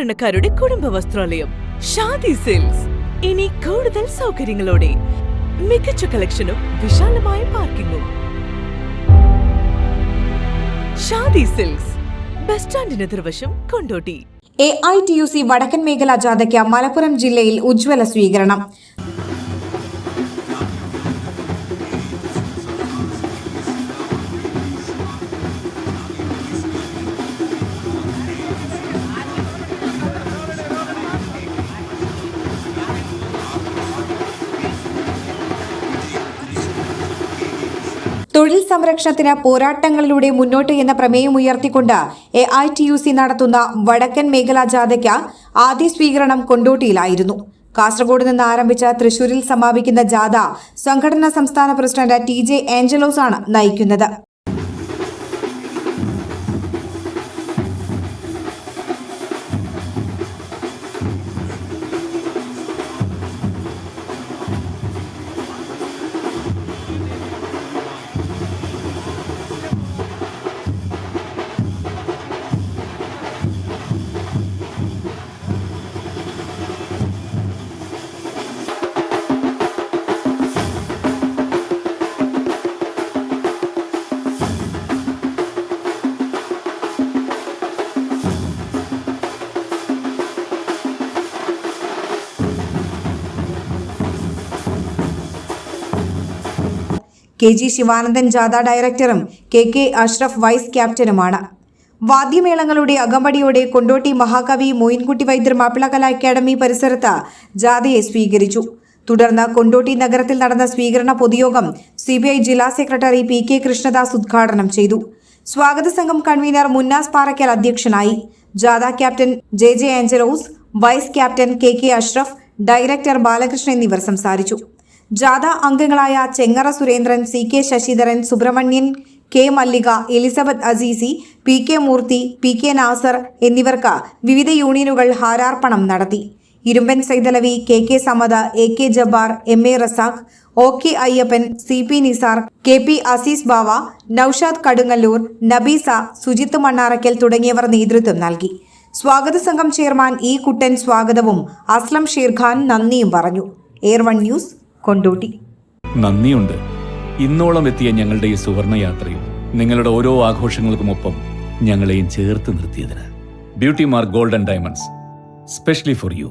സാധാരണക്കാരുടെ കുടുംബ വസ്ത്രാലയം ഷാദി സിൽക്സ്. ഇനി കൂടുതൽ സൗകര്യങ്ങളോടെ മികച്ച കളക്ഷനും വിശാലമായ പാർക്കിംഗും. ഷാദി സിൽക്സ്, ബസ് സ്റ്റാൻഡിന് എതിർവശം, കൊണ്ടോട്ടി. AITUC വടക്കൻ മേഖലാ ജാഥയ്ക്ക് മലപ്പുറം ജില്ലയിൽ ഉജ്ജ്വല സ്വീകരണം. തൊഴിൽ സംരക്ഷണത്തിന് പോരാട്ടങ്ങളിലൂടെ മുന്നോട്ട് എന്ന പ്രമേയം ഉയർത്തിക്കൊണ്ട് AITUC നടത്തുന്ന വടക്കൻ മേഖലാ ജാഥയ്ക്ക് ആദ്യ സ്വീകരണം കൊണ്ടോട്ടിയിലായിരുന്നു. കാസർഗോഡ് നിന്ന് ആരംഭിച്ച തൃശൂരിൽ സമാപിക്കുന്ന ജാഥ സംഘടനാ സംസ്ഥാന പ്രസിഡന്റ് TJ ആഞ്ചലോസ് ആണ് നയിക്കുന്നത്. KG ശിവാനന്ദൻ ജാഥ ഡയറക്ടറും KK അഷ്റഫ് വൈസ് ക്യാപ്റ്റനുമാണ്. വാദ്യമേളങ്ങളുടെ അകമ്പടിയോടെ കൊണ്ടോട്ടി മഹാകവി മോയിൻകുട്ടി വൈദ്യർ മാപ്പിള കലാ അക്കാദമി പരിസരത്ത് ജാഥയെ സ്വീകരിച്ചു. തുടർന്ന് കൊണ്ടോട്ടി നഗരത്തിൽ നടന്ന സ്വീകരണ പൊതുയോഗം CPI ജില്ലാ സെക്രട്ടറി PK കൃഷ്ണദാസ് ഉദ്ഘാടനം ചെയ്തു. സ്വാഗത സംഘം കൺവീനർ മുന്നാസ് പാറയ്ക്കൽ അധ്യക്ഷനായി. ജാഥ captain JJ Angelos, vice captain KK Ashraf, director Balakrishnan എന്നിവർ സംസാരിച്ചു. ജാഥ അംഗങ്ങളായ Chengara Surendran, CK Sasidharan, Subramanian, K Mallika, Elizabeth Azeezi, PK Moorthy, PK Nasar എന്നിവർക്ക് വിവിധ യൂണിയനുകൾ ഹാരാർപ്പണം നടത്തി. ഇരുമ്പൻ Saithalavi, KK Samad, AK Jabbar, MA Razak, OK Ayyappan, CP Nisar, KP Azeez ബാവ, നൌഷാദ് കടുങ്ങല്ലൂർ, നബീസ, സുജിത്ത് മണ്ണാറയ്ക്കൽ തുടങ്ങിയവർ നേതൃത്വം നൽകി. സ്വാഗത സംഘം ചെയർമാൻ E കുട്ടൻ സ്വാഗതവും അസ്ലം ഷീർഖാൻ നന്ദിയും പറഞ്ഞു. Air1 news, Kondotty. നന്ദിയുണ്ട് ഇന്നോളം എത്തിയ ഞങ്ങളുടെ ഈ സുവർണയാത്രയിൽ നിങ്ങളുടെ ഓരോ ആഘോഷങ്ങൾക്കുമൊപ്പം ഞങ്ങളെയും ചേർത്ത് നിർത്തിയതിന്. Beauty mark gold and diamonds, specially for U.